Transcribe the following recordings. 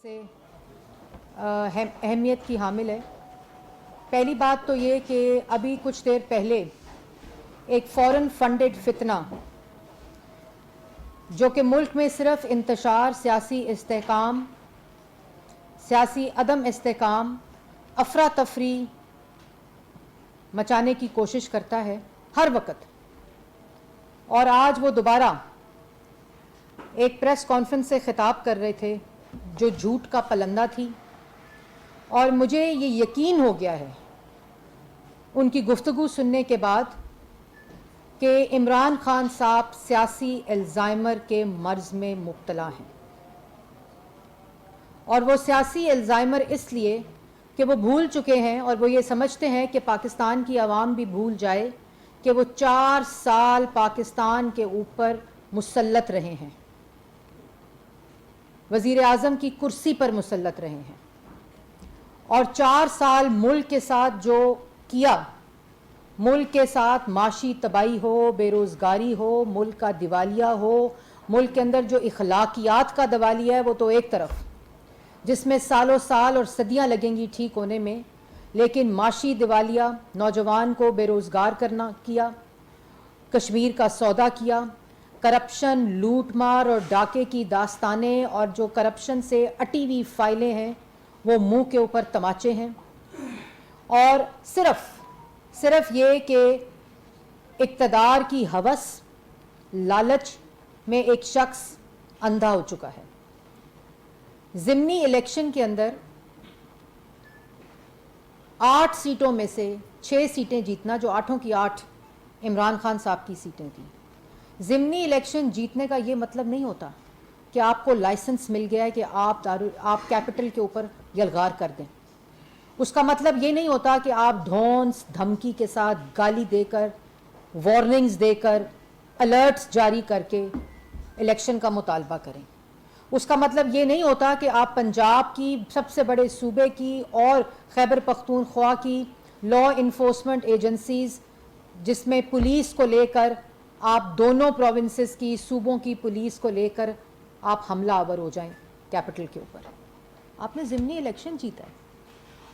سے اہمیت کی حامل ہے۔ پہلی بات تو یہ کہ ابھی کچھ دیر پہلے ایک فورن فنڈڈ فتنہ جو کہ ملک میں صرف انتشار، سیاسی استحکام، سیاسی عدم استحکام، افراتفری مچانے کی کوشش کرتا ہے ہر وقت، اور آج وہ دوبارہ ایک پریس کانفرنس سے خطاب کر رہے تھے جو جھوٹ کا پلندہ تھی، اور مجھے یہ یقین ہو گیا ہے ان کی گفتگو سننے کے بعد کہ عمران خان صاحب سیاسی الزائمر کے مرض میں مبتلا ہیں، اور وہ سیاسی الزائمر اس لیے کہ وہ بھول چکے ہیں اور وہ یہ سمجھتے ہیں کہ پاکستان کی عوام بھی بھول جائے کہ وہ 4 سال پاکستان کے اوپر مسلط رہے ہیں، وزیر اعظم کی کرسی پر مسلط رہے ہیں، اور 4 سال ملک کے ساتھ جو کیا، ملک کے ساتھ معاشی تباہی ہو، بے روزگاری ہو، ملک کا دیوالیہ ہو، ملک کے اندر جو اخلاقیات کا دیوالیہ ہے وہ تو ایک طرف، جس میں سالوں سال اور صدیاں لگیں گی ٹھیک ہونے میں، لیکن معاشی دیوالیہ، نوجوان کو بے روزگار کرنا کیا، کشمیر کا سودا کیا، کرپشن، لوٹ مار اور ڈاکے کی داستانیں اور جو کرپشن سے اٹی ہوئی فائلیں ہیں وہ منہ کے اوپر تماچے ہیں، اور صرف یہ کہ اقتدار کی ہوس، لالچ میں ایک شخص اندھا ہو چکا ہے۔ ضمنی الیکشن کے اندر 8 سیٹوں میں سے 6 سیٹیں جیتنا، جو 8 کی 8 عمران خان صاحب کی سیٹیں تھیں۔ ضمنی الیکشن جیتنے کا یہ مطلب نہیں ہوتا کہ آپ کو لائسنس مل گیا ہے کہ آپ کیپٹل کے اوپر یلغار کر دیں۔ اس کا مطلب یہ نہیں ہوتا کہ آپ دھونس دھمکی کے ساتھ گالی دے کر، وارننگز دے کر، الرٹس جاری کر کے الیکشن کا مطالبہ کریں۔ اس کا مطلب یہ نہیں ہوتا کہ آپ پنجاب کی سب سے بڑے صوبے کی اور خیبر پختونخوا کی لا انفورسمنٹ ایجنسیز، جس میں پولیس کو لے کر آپ دونوں پروونسز کی، صوبوں کی پولیس کو لے کر آپ حملہ آور ہو جائیں کیپٹل کے اوپر۔ آپ نے ضمنی الیکشن جیتا ہے،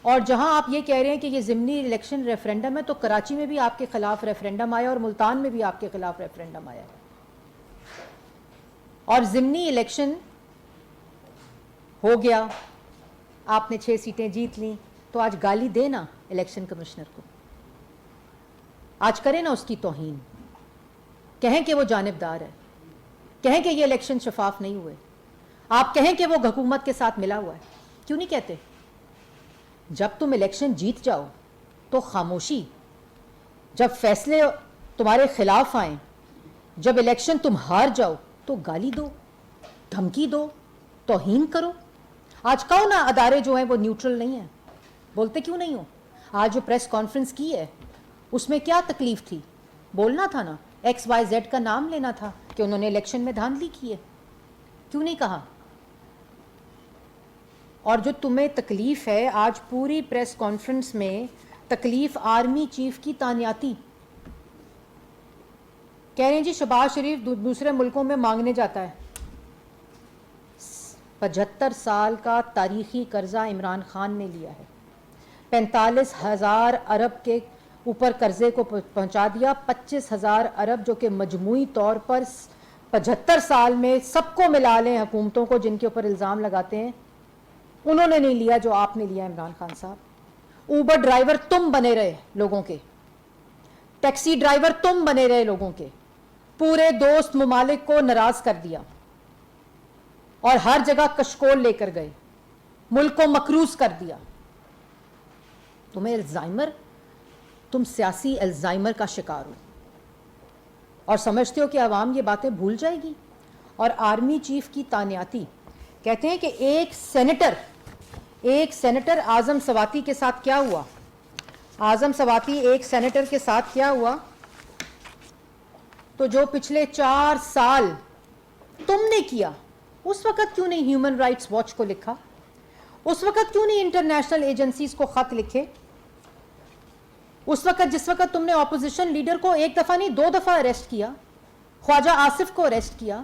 اور جہاں آپ یہ کہہ رہے ہیں کہ یہ ضمنی الیکشن ریفرینڈم ہے، تو کراچی میں بھی آپ کے خلاف ریفرینڈم آیا اور ملتان میں بھی آپ کے خلاف ریفرینڈم آیا ہے، اور ضمنی الیکشن ہو گیا، آپ نے 6 سیٹیں جیت لیں، تو آج گالی دے نا الیکشن کمشنر کو، آج کریں نا اس کی توہین، کہیں کہ وہ جانبدار ہے، کہیں کہ یہ الیکشن شفاف نہیں ہوئے، آپ کہیں کہ وہ حکومت کے ساتھ ملا ہوا ہے۔ کیوں نہیں کہتے؟ جب تم الیکشن جیت جاؤ تو خاموشی، جب فیصلے تمہارے خلاف آئیں، جب الیکشن تم ہار جاؤ تو گالی دو، دھمکی دو، توہین کرو۔ آج کہو نا ادارے جو ہیں وہ نیوٹرل نہیں ہیں، بولتے کیوں نہیں ہو؟ آج جو پریس کانفرنس کی ہے اس میں کیا تکلیف تھی؟ بولنا تھا نا، XYZ کا نام لینا تھا کہ انہوں نے الیکشن میں دھاندلی کی ہے، کیوں نہیں کہا؟ اور جو تمہیں تکلیف ہے آج پوری پریس کانفرنس میں، تکلیف آرمی چیف کی تانیاتی، کہہ رہے ہیں جی شہباز شریف دوسرے ملکوں میں مانگنے جاتا ہے۔ 75 سال کا تاریخی قرضہ عمران خان نے لیا ہے، 45,000 ارب کے اوپر قرضے کو پہنچا دیا، 25,000 ارب جو کہ مجموعی طور پر 75 سال میں سب کو ملا لیں حکومتوں کو جن کے اوپر الزام لگاتے ہیں، انہوں نے نہیں لیا جو آپ نے لیا عمران خان صاحب۔ اوبر ڈرائیور تم بنے رہے لوگوں کے، ٹیکسی ڈرائیور تم بنے رہے لوگوں کے، پورے دوست ممالک کو ناراض کر دیا اور ہر جگہ کشکول لے کر گئے، ملک کو مکروز کر دیا۔ تمہیں الزائمر، تم سیاسی الزائمر کا شکار ہو اور سمجھتے ہو کہ عوام یہ باتیں بھول جائے گی۔ اور آرمی چیف کی تانیاتی، کہتے ہیں کہ ایک سینیٹر اعظم سواتی کے ساتھ کیا ہوا، اعظم سواتی ایک سینیٹر کے ساتھ کیا ہوا، تو جو پچھلے 4 سال تم نے کیا، اس وقت کیوں نہیں ہیومن رائٹس واچ کو لکھا؟ اس وقت کیوں نہیں انٹرنیشنل ایجنسیز کو خط لکھے؟ اس وقت جس وقت تم نے اپوزیشن لیڈر کو 1 دفعہ نہیں 2 دفعہ اریسٹ کیا، خواجہ آصف کو اریسٹ کیا،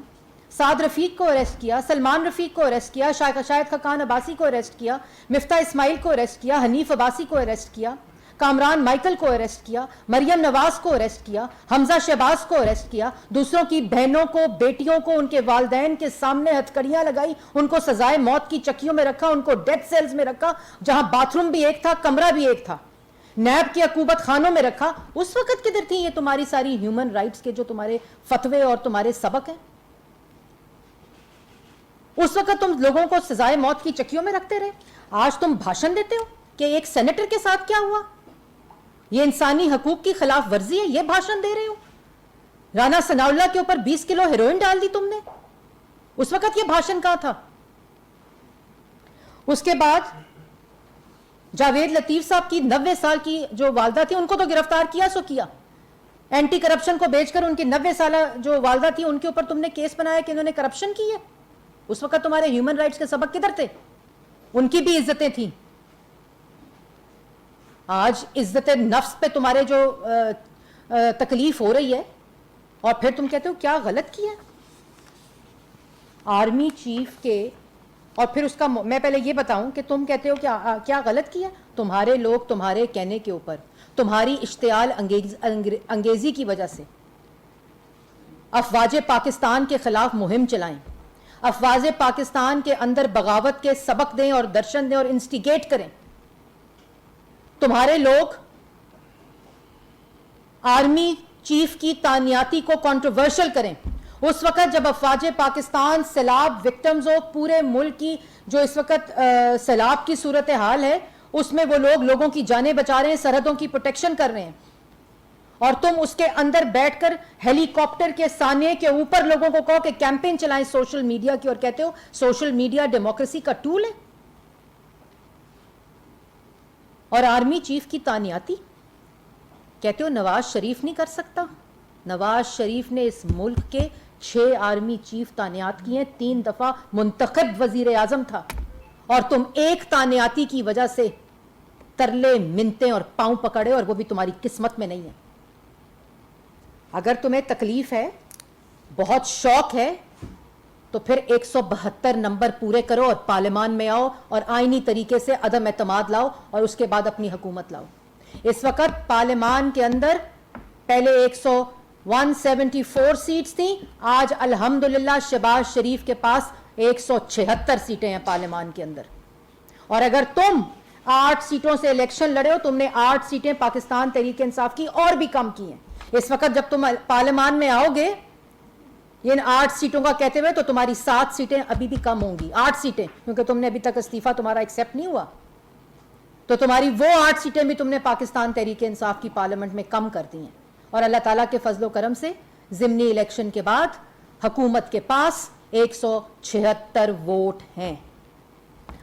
سعد رفیق کو اریسٹ کیا, سلمان رفیق کو اریسٹ کیا, شاہد خاقان عباسی کو اریسٹ کیا, مفتاح اسماعیل کو اریسٹ کیا, حنیف عباسی کو اریسٹ کیا, کامران مائیکل کو اریسٹ کیا, مریم نواز کو اریسٹ کیا, حمزہ شہباز کو اریسٹ کیا, دوسروں کی بہنوں کو, بیٹیوں کو, ان کے والدین کے سامنے ہتھکڑیاں لگائی, ان کو سزائے موت کی چکیوں میں رکھا, ان کو ڈیتھ سیلز میں رکھا جہاں باتھ روم بھی ایک تھا, کمرہ بھی ایک تھا, نیب کی عقوبت خانوں میں رکھا. اس وقت کدھر تھی یہ تمہاری ساری ہیومن رائٹس کے جو تمہارے فتوے اور تمہارے سبق ہیں؟ اس وقت تم لوگوں کو سزائے موت کی چکیوں میں رکھتے رہے. آج تم بھاشن دیتے ہو کہ ایک سینیٹر کے ساتھ کیا ہوا, یہ انسانی حقوق کی خلاف ورزی ہے, یہ بھاشن دے رہے ہو. رانا ثناء اللہ کے اوپر 20 کلو ہیروئن ڈال دی تم نے, اس وقت یہ بھاشن کہاں تھا؟ اس کے بعد جاوید لطیف صاحب کی 90 سال کی جو والدہ تھی ان کو تو گرفتار کیا سو کیا, اینٹی کرپشن کو بیچ کر ان کی 90 سالہ جو والدہ تھی ان کے اوپر تم نے کیس بنایا کہ انہوں نے کرپشن کی ہے. اس وقت تمہارے ہیومن رائٹس کے سبق کدھر تھے؟ ان کی بھی عزتیں تھیں. آج عزت نفس پہ تمہارے جو تکلیف ہو رہی ہے اور پھر تم کہتے ہو کیا غلط کیا. آرمی چیف کے, اور پھر اس کا میں پہلے یہ بتاؤں کہ تم کہتے ہو کیا غلط کیا. تمہارے لوگ تمہارے کہنے کے اوپر, تمہاری اشتعال انگیزی کی وجہ سے افواج پاکستان کے خلاف مہم چلائیں, افواج پاکستان کے اندر بغاوت کے سبق دیں اور درشن دیں اور انسٹیگیٹ کریں. تمہارے لوگ آرمی چیف کی تعیناتی کو کنٹروورشل کریں. اس وقت جب افواج پاکستان سیلاب وکٹمز ہو, پورے ملک کی جو اس وقت سیلاب کی صورتحال ہے اس میں وہ لوگوں کی جانیں بچا رہے ہیں, سرحدوں کی پروٹیکشن کر رہے ہیں, اور تم اس کے اندر بیٹھ کر ہیلی کاپٹر کے سانے کے اوپر لوگوں کو کہو کہ کیمپین چلائیں سوشل میڈیا کی, اور کہتے ہو سوشل میڈیا ڈیموکریسی کا ٹول ہے. اور آرمی چیف کی تعیناتی کہتے ہو نواز شریف نہیں کر سکتا. نواز شریف نے اس ملک کے 6 آرمی چیف تعینات کیے, 3 دفعہ منتخب وزیر اعظم تھا, اور تم ایک تعیناتی کی وجہ سے ترلے منتیں اور پاؤں پکڑے, اور وہ بھی تمہاری قسمت میں نہیں ہے. اگر تمہیں تکلیف ہے, بہت شوق ہے, تو پھر 172 نمبر پورے کرو اور پارلیمان میں آؤ اور آئینی طریقے سے عدم اعتماد لاؤ, اور اس کے بعد اپنی حکومت لاؤ. اس وقت پارلیمان کے اندر پہلے 174 سیٹس تھیں, آج الحمدللہ شہباز شریف کے پاس 176 سیٹیں ہیں پارلیمان کے اندر. اور اگر تم 8 سیٹوں سے الیکشن لڑے ہو, تم نے 8 سیٹیں پاکستان تحریک انصاف کی اور بھی کم کی ہیں. اس وقت جب تم پارلیمان میں آؤ گے ان 8 سیٹوں کا کہتے ہوئے, تو تمہاری 7 سیٹیں ابھی بھی کم ہوں گی, 8 سیٹیں, کیونکہ تم نے ابھی تک استعفیٰ تمہارا ایکسیپٹ نہیں ہوا, تو تمہاری وہ 8 سیٹیں بھی تم نے پاکستان تحریک انصاف کی پارلیمنٹ میں کم کر دی ہیں. اور اللہ تعالیٰ کے فضل و کرم سے ضمنی الیکشن کے بعد حکومت کے پاس 176 ووٹ ہیں.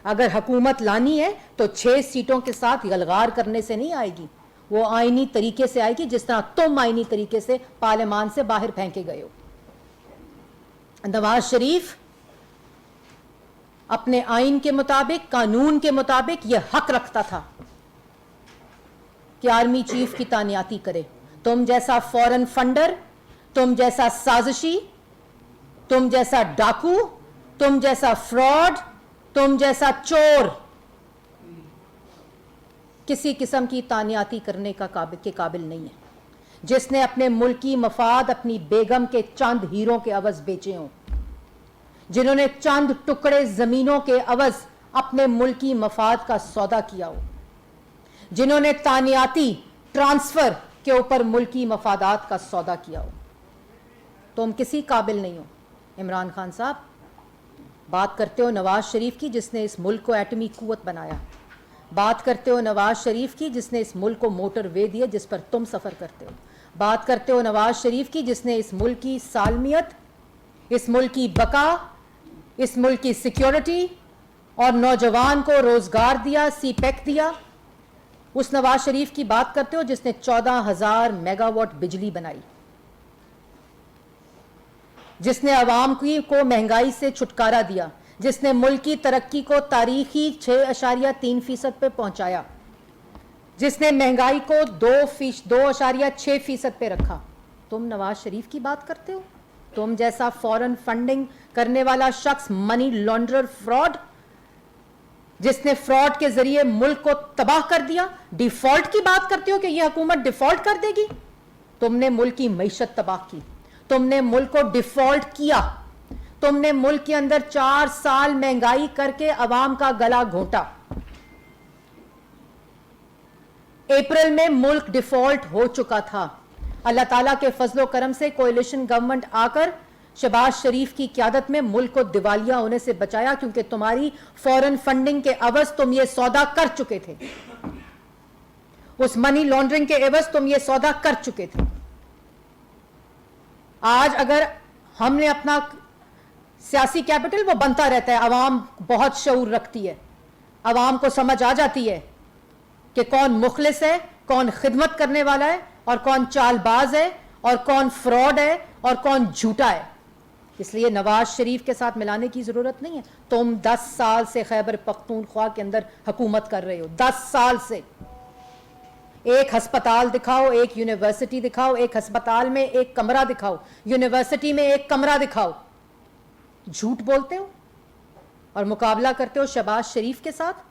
اگر حکومت لانی ہے تو 6 سیٹوں کے ساتھ غلغار کرنے سے نہیں آئے گی, وہ آئینی طریقے سے آئے گی, جس طرح تم آئینی طریقے سے پارلیمان سے باہر پھینکے گئے ہو. نواز شریف اپنے آئین کے مطابق, قانون کے مطابق یہ حق رکھتا تھا کہ آرمی چیف کی تعیناتی کرے. تم جیسا فورن فنڈر, تم جیسا سازشی, تم جیسا ڈاکو, تم جیسا فراڈ, تم جیسا چور کسی قسم کی تعیناتی کرنے کے قابل نہیں ہے, جس نے اپنے ملکی مفاد اپنی بیگم کے چند ہیروں کے عوض بیچے ہوں, جنہوں نے چند ٹکڑے زمینوں کے عوض اپنے ملکی مفاد کا سودا کیا ہو, جنہوں نے تعیناتی ٹرانسفر کے اوپر ملکی مفادات کا سودا کیا ہو. تم کسی قابل نہیں ہو. عمران خان صاحب بات کرتے ہو نواز شریف کی جس نے اس ملک کو ایٹمی قوت بنایا, بات کرتے ہو نواز شریف کی جس نے اس ملک کو موٹر وے دیا جس پر تم سفر کرتے ہو, بات کرتے ہو نواز شریف کی جس نے اس ملک کی سالمیت, اس ملک کی بقا, اس ملک کی سیکیورٹی اور نوجوان کو روزگار دیا, سی پیک دیا. اس نواز شریف کی بات کرتے ہو جس نے 14,000 میگا واٹ بجلی بنائی, جس نے عوام کو مہنگائی سے چھٹکارا دیا, جس نے ملک کی ترقی کو تاریخی 6.3% پہ پہنچایا, جس نے مہنگائی کو 2.6% پہ رکھا. تم نواز شریف کی بات کرتے ہو تم جیسا فورن فنڈنگ کرنے والا شخص, منی لانڈرر, فراڈ, جس نے فراڈ کے ذریعے ملک کو تباہ کر دیا. ڈیفالٹ کی بات کرتے ہو کہ یہ حکومت ڈیفالٹ کر دے گی. تم نے ملک کی معیشت تباہ کی, تم نے ملک کو ڈیفالٹ کیا, تم نے ملک کے اندر 4 سال مہنگائی کر کے عوام کا گلا گھونٹا. اپریل میں ملک ڈیفالٹ ہو چکا تھا. اللہ تعالیٰ کے فضل و کرم سے کوئلیشن گورنمنٹ آ کر شہباز شریف کی قیادت میں ملک کو دیوالیہ ہونے سے بچایا, کیونکہ تمہاری فورن فنڈنگ کے عوض تم یہ سودا کر چکے تھے, اس منی لانڈرنگ کے عوض تم یہ سودا کر چکے تھے. آج اگر ہم نے اپنا سیاسی کیپٹل وہ بنتا رہتا ہے, عوام بہت شعور رکھتی ہے, عوام کو سمجھ آ جاتی ہے کہ کون مخلص ہے, کون خدمت کرنے والا ہے, اور کون چال باز ہے, اور کون فراڈ ہے, اور کون جھوٹا ہے. اس لیے نواز شریف کے ساتھ ملانے کی ضرورت نہیں ہے. تم 10 سال سے خیبر پختونخوا کے اندر حکومت کر رہے ہو, 10 سال سے. ایک ہسپتال دکھاؤ, ایک یونیورسٹی دکھاؤ, ایک ہسپتال میں ایک کمرہ دکھاؤ, یونیورسٹی میں ایک کمرہ دکھاؤ. جھوٹ بولتے ہو اور مقابلہ کرتے ہو شہباز شریف کے ساتھ.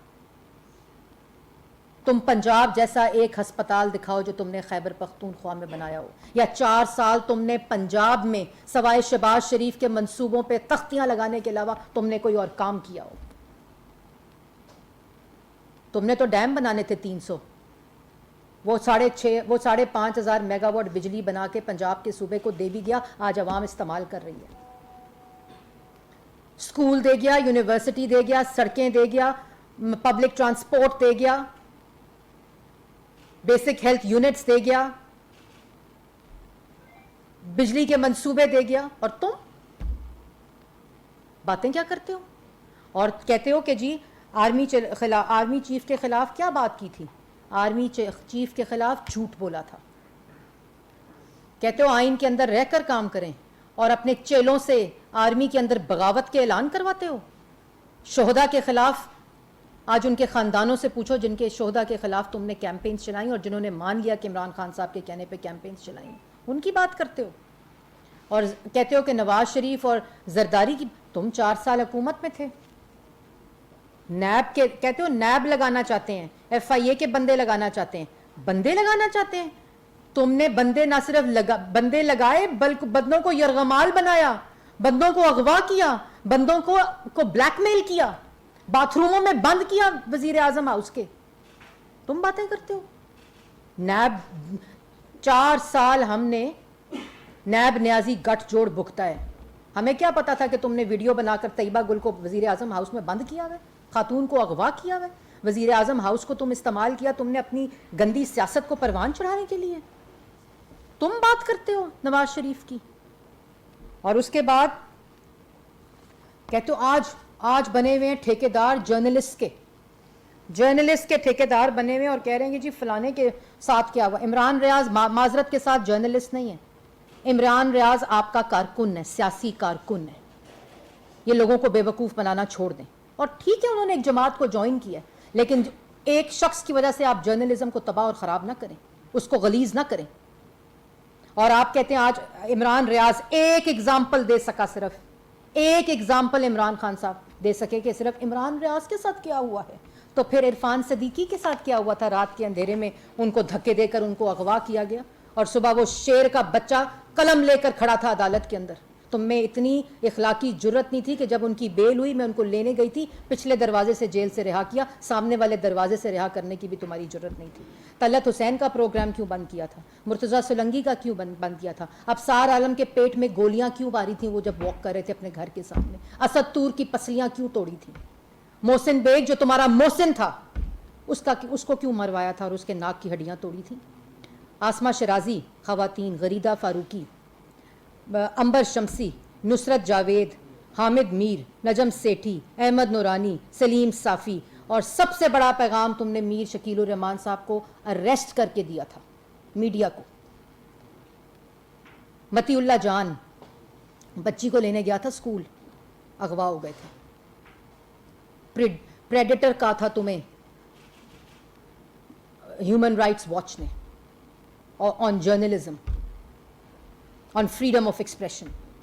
تم پنجاب جیسا ایک ہسپتال دکھاؤ جو تم نے خیبر پختونخوا میں بنایا ہو, یا 4 سال تم نے پنجاب میں سوائے شہباز شریف کے منصوبوں پہ تختیاں لگانے کے علاوہ تم نے کوئی اور کام کیا ہو. تم نے تو ڈیم بنانے تھے 300, وہ 5,500 میگا واٹ بجلی بنا کے پنجاب کے صوبے کو دے بھی گیا, آج عوام استعمال کر رہی ہے. اسکول دے گیا, یونیورسٹی دے گیا, سڑکیں دے گیا, پبلک ٹرانسپورٹ دے گیا, بیسک ہیلتھ یونٹس دے گیا, بجلی کے منصوبے دے گیا. اور تم باتیں کیا کرتے ہو؟ اور کہتے ہو کہ جی آرمی چیف کے خلاف کیا بات کی تھی؟ آرمی چیف کے خلاف جھوٹ بولا تھا. کہتے ہو آئین کے اندر رہ کر کام کریں, اور اپنے چیلوں سے آرمی کے اندر بغاوت کے اعلان کرواتے ہو. شہداء کے خلاف آج ان کے خاندانوں سے پوچھو جن کے شہداء کے خلاف تم نے کیمپینز چلائیں, اور جنہوں نے مان لیا کہ عمران خان صاحب کے کہنے پہ کیمپینز چلائیں, ان کی بات کرتے ہو. اور کہتے ہو کہ نواز شریف اور زرداری کی, تم 4 سال حکومت میں تھے. نیب کے کہتے ہو نیب لگانا چاہتے ہیں, FIA کے بندے لگانا چاہتے ہیں. بندے لگانا چاہتے ہیں؟ تم نے بندے نہ صرف بندے لگائے بلکہ بندوں کو یرغمال بنایا, بندوں کو اغوا کیا, بندوں کو بلیک میل کیا, باتھ روموں میں بند کیا وزیر اعظم ہاؤس کے. تم باتیں کرتے ہو. نیب 4 سال ہم نے نیب نیازی گٹھ جوڑ بھگتا ہے. ہمیں کیا پتا تھا کہ تم نے ویڈیو بنا کر طیبہ گل کو وزیر اعظم ہاؤس میں بند کیا ہے, خاتون کو اغوا کیا ہے. وزیر اعظم ہاؤس کو تم استعمال کیا تم نے اپنی گندی سیاست کو پروان چڑھانے کے لیے. تم بات کرتے ہو نواز شریف کی. اور اس کے بعد کہتے ہو آج بنے ہوئے ہیں ٹھیکیدار جرنلسٹ کے ٹھیکیدار بنے ہوئے, اور کہہ رہے ہیں کہ جی فلانے کے ساتھ کیا ہوا. عمران ریاض معذرت کے ساتھ جرنلسٹ نہیں ہے. عمران ریاض آپ کا کارکن ہے, سیاسی کارکن ہے. یہ لوگوں کو بے وقوف بنانا چھوڑ دیں. اور ٹھیک ہے انہوں نے ایک جماعت کو جوائن کیا, لیکن ایک شخص کی وجہ سے آپ جرنلزم کو تباہ اور خراب نہ کریں, اس کو غلیظ نہ کریں. اور آپ کہتے ہیں آج عمران ریاض ایک ایگزامپل دے سکا, صرف ایک ایگزامپل عمران خان صاحب دے سکے کہ صرف عمران ریاض کے ساتھ کیا ہوا ہے. تو پھر عرفان صدیقی کے ساتھ کیا ہوا تھا؟ رات کے اندھیرے میں ان کو دھکے دے کر ان کو اغوا کیا گیا, اور صبح وہ شیر کا بچہ قلم لے کر کھڑا تھا عدالت کے اندر. تم میں اتنی اخلاقی جرت نہیں تھی کہ جب ان کی بیل ہوئی میں ان کو لینے گئی تھی, پچھلے دروازے سے جیل سے رہا کیا, سامنے والے دروازے سے رہا کرنے کی بھی تمہاری جرت نہیں تھی. طلعت حسین کا پروگرام کیوں بند کیا تھا؟ مرتضیٰ سولنگی کا کیوں بند کیا تھا؟ ابصار عالم کے پیٹ میں گولیاں کیوں ماری تھیں وہ جب واک کر رہے تھے اپنے گھر کے سامنے؟ اسد طور کی پسلیاں کیوں توڑی تھیں؟ محسن بیگ جو تمہارا محسن تھا اس کو کیوں مروایا تھا اور اس کے ناک کی ہڈیاں توڑی تھیں؟ آسمہ شرازی خواتین, غریدہ فاروقی, عنبر شمسی, نصرت جاوید, حامد میر, نجم سیٹھی, احمد نورانی, سلیم صافی, اور سب سے بڑا پیغام تم نے میر شکیل الرحمان صاحب کو اریسٹ کر کے دیا تھا میڈیا کو. متی اللہ جان بچی کو لینے گیا تھا اسکول, اغوا ہو گئے تھے. پریڈیٹر کہا تھا تمہیں ہیومن رائٹس واچ نے, on journalism, on freedom of expression.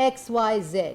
XYZ,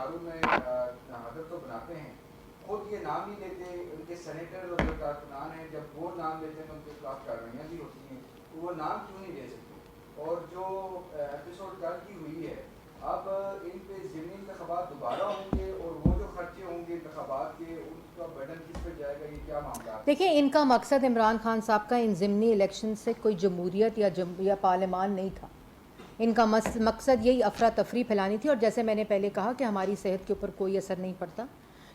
اشاروں میں حضرت تو بناتے ہیں, خود یہ نام نہیں لیتے, ان کے سینیٹر اور جو کارکنان ہیں جب وہ نام لیتے ہیں تو ان کے خلاف کارروائیاں بھی ہوتی ہیں, تو وہ نام کیوں نہیں لے سکتے؟ اور جو ایپیسوڈ کل کی ہوئی ہے, اب ان پہ ضمنی انتخابات دوبارہ ہوں گے اور وہ جو خرچے ہوں گے انتخابات کے ان کا برڈن کس پہ جائے گا, یہ کیا معاملہ ہے؟ دیکھیں, ان کا مقصد عمران خان صاحب کا ان ضمنی الیکشن سے کوئی جمہوریت یا پارلیمان نہیں تھا. ان کا مقصد یہی افراتفری پھیلانی تھی, اور جیسے میں نے پہلے کہا کہ ہماری صحت کے اوپر کوئی اثر نہیں پڑتا,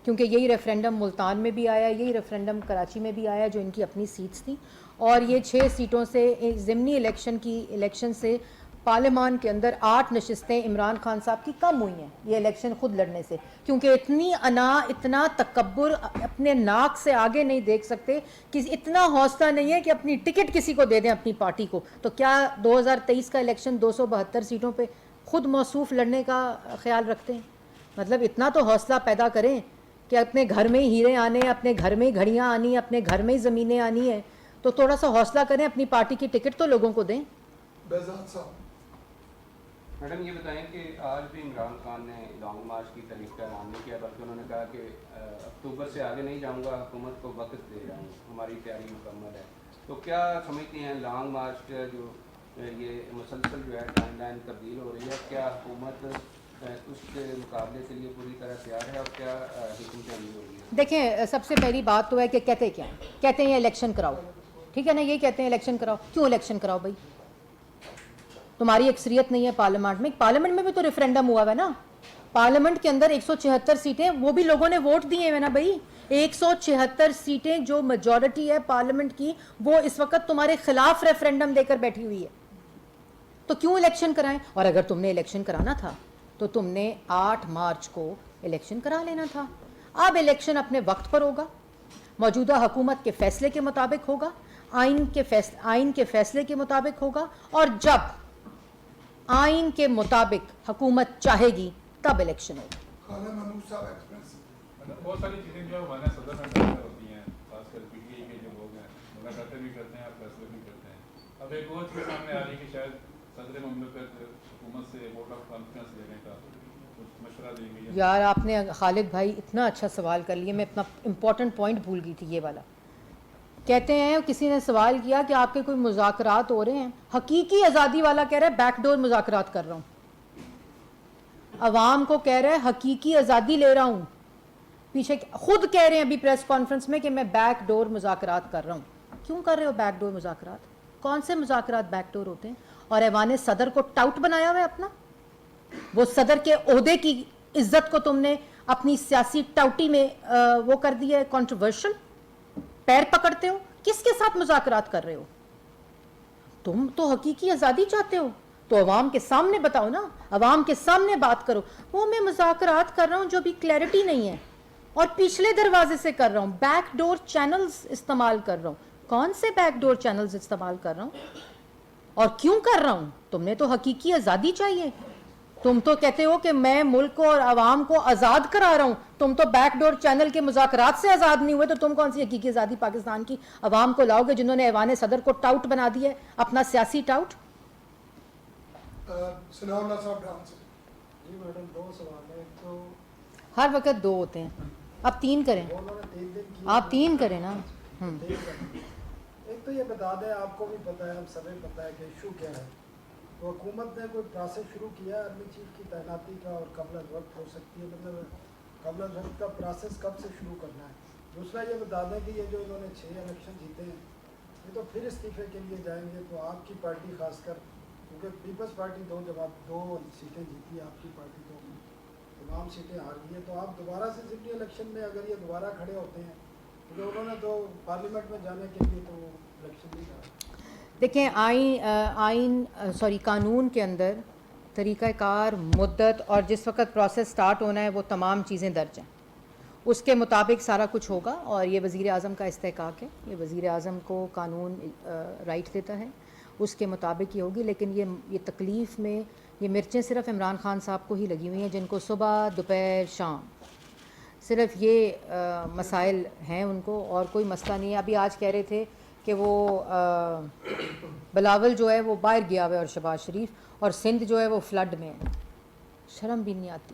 کیونکہ یہی ریفرینڈم ملتان میں بھی آیا, یہی ریفرینڈم کراچی میں بھی آیا جو ان کی اپنی سیٹس تھیں, اور یہ 6 سیٹوں سے ضمنی الیکشن سے پارلیمان کے اندر 8 نشستیں عمران خان صاحب کی کم ہوئی ہیں یہ الیکشن خود لڑنے سے, کیونکہ اتنی اتنا تکبر, اپنے ناک سے آگے نہیں دیکھ سکتے, اتنا حوصلہ نہیں ہے کہ اپنی ٹکٹ کسی کو دے دیں اپنی پارٹی کو. تو کیا 2023 کا الیکشن 272 سیٹوں پہ خود موصوف لڑنے کا خیال رکھتے ہیں؟ مطلب اتنا تو حوصلہ پیدا کریں کہ اپنے گھر میں ہی ہیرے آنے, اپنے گھر میں ہی گھڑیاں آنی ہیں, اپنے گھر میں ہی زمینیں آنی ہیں, تو تھوڑا سا حوصلہ کریں, اپنی پارٹی کی ٹکٹ تو لوگوں کو دیں. میڈم یہ بتائیں کہ آج بھی عمران خان نے لانگ مارچ کی تاریخ کا اعلان نہیں کیا, بلکہ انہوں نے کہا کہ اکتوبر سے آگے نہیں جاؤں گا, حکومت کو وقت دے رہا ہوں, ہماری تیاری مکمل ہے. تو کیا سمجھتی ہیں لانگ مارچ کا جو یہ مسلسل جو ہے ٹائم لائن تبدیل ہو رہی ہے, کیا حکومت اس کے مقابلے کے لیے پوری طرح تیار ہے, اور کیا حکمت عملی ہو رہی ہے؟ دیکھیں, سب سے پہلی بات تو ہے کہ کہتے کیا ہیں, کہتے ہیں الیکشن کراؤ, ٹھیک ہے نا, یہی کہتے ہیں الیکشن کراؤ. کیوں الیکشن کراؤ بھائی؟ تمہاری اکثریت نہیں ہے پارلیمنٹ میں. پارلیمنٹ میں بھی تو ریفرینڈم ہوا ہے نا, پارلیمنٹ کے اندر 176 سیٹیں, وہ بھی لوگوں نے ووٹ دیے ہیں نا بھائی. 176 سیٹیں جو میجورٹی ہے پارلیمنٹ کی, وہ اس وقت تمہارے خلاف ریفرینڈم دے کر بیٹھی ہوئی ہے. تو کیوں الیکشن کرائیں؟ اور اگر تم نے الیکشن کرانا تھا تو تم نے 8 مارچ کو الیکشن کرا لینا تھا. اب الیکشن اپنے وقت پر ہوگا, موجودہ حکومت کے فیصلے کے مطابق ہوگا, آئین کے فیصلے کے مطابق ہوگا, اور جب آئین کے مطابق حکومت چاہے گی تب الیکشن ہوگا. بہت ساری چیزیں جو ہمارے صدر میں بہتر ہوتی ہیں, خاص کر پی ٹی آئی کے جو لوگ ہیں ملاقاتیں بھی کرتے ہیں اور فیصلے بھی کرتے ہیں. اب ایک اور چیز سامنے آ رہی ہے کہ شاید صدر مملکت حکومت سے ووٹ آف کانفیڈنس لینے کا کچھ مشورہ دیں گے. یار, آپ نے خالد بھائی اتنا اچھا سوال کر لیا, میں اپنا امپورٹنٹ پوائنٹ بھول گئی تھی یہ والا. کہتے ہیں, کسی نے سوال کیا کہ آپ کے کوئی مذاکرات ہو رہے ہیں, حقیقی آزادی والا کہہ رہا ہے بیک ڈور مذاکرات کر رہا ہوں, عوام کو کہہ رہا ہے حقیقی آزادی لے رہا ہوں. پیچھے خود کہہ رہے ہیں ابھی پریس کانفرنس میں کہ میں بیک ڈور مذاکرات کر رہا ہوں. کیوں کر رہے ہو بیک ڈور مذاکرات؟ کون سے مذاکرات بیک ڈور ہوتے ہیں؟ اور ایوان صدر کو ٹاؤٹ بنایا ہوا ہے اپنا, وہ صدر کے عہدے کی عزت کو تم نے اپنی سیاسی ٹاؤٹی میں وہ کر دیا ہے کنٹروورشل. پیر پکڑتے ہو, کس کے ساتھ مذاکرات کر رہے ہو؟ تم تو حقیقی آزادی چاہتے ہو تو عوام کے سامنے بتاؤ نا, عوام کے سامنے بات کرو. وہ میں مذاکرات کر رہا ہوں جو بھی کلیئرٹی نہیں ہے, اور پچھلے دروازے سے کر رہا ہوں, بیک ڈور چینلز استعمال کر رہا ہوں. کون سے بیک ڈور چینلز استعمال کر رہا ہوں اور کیوں کر رہا ہوں؟ تم نے تو حقیقی آزادی چاہیے. تم تو کہتے ہو کہ میں ملک کو اور عوام کو آزاد کرا رہا ہوں, تم تو بیک ڈور چینل کے مذاکرات سے آزاد نہیں ہوئے, تو تم کون سی حقیقی آزادی پاکستان کی عوام کو لاؤ گے جنہوں نے ایوان صدر کو ٹاؤٹ بنا دیا ہے, اپنا سیاسی ٹاؤٹ؟ جی میڈم, 2 سوال ہیں. تو ہر وقت 2 ہوتے ہیں, اب 3 کریں, آپ 3 کریں نا. ایک تو یہ بتا دیں, آپ کو بھی پتا ہے, ہم سبھی پتا ہے کہ ایشو کیا ہے. تو حکومت نے کوئی پروسیس شروع کیا ہے آرمی چیف کی تعیناتی کا, اور قبل از وقت ہو سکتی ہے, مطلب قبل از وقت کا پروسیس کب سے شروع کرنا ہے؟ دوسرا یہ بتا دیں کہ یہ جو انہوں نے 6 الیکشن جیتے ہیں, یہ تو پھر استعفے کے لیے جائیں گے, تو آپ کی پارٹی خاص کر, کیونکہ پیپلز پارٹی 2 سیٹیں جیتی ہے, آپ کی پارٹی تو تمام سیٹیں ہار گئی ہیں, تو آپ دوبارہ سے ضمنی الیکشن میں اگر یہ دوبارہ کھڑے ہوتے ہیں, کیونکہ انہوں نے تو پارلیمنٹ میں جانے کے لیے تو الیکشن نہیں کرا. دیکھیں, قانون کے اندر طریقہ کار, مدت اور جس وقت پروسیس سٹارٹ ہونا ہے وہ تمام چیزیں درج ہیں, اس کے مطابق سارا کچھ ہوگا. اور یہ وزیر اعظم کا استحقاق ہے, یہ وزیر اعظم کو قانون رائٹ دیتا ہے, اس کے مطابق ہی ہوگی. لیکن یہ تکلیف میں یہ مرچیں صرف عمران خان صاحب کو ہی لگی ہوئی ہیں, جن کو صبح دوپہر شام صرف یہ مسائل ہیں ان کو, اور کوئی مسئلہ نہیں ہے. ابھی آج کہہ رہے تھے کہ وہ بلاول جو ہے وہ باہر گیا ہوا ہے, اور شہباز شریف, اور سندھ جو ہے وہ فلڈ میں ہے. شرم بھی نہیں آتی.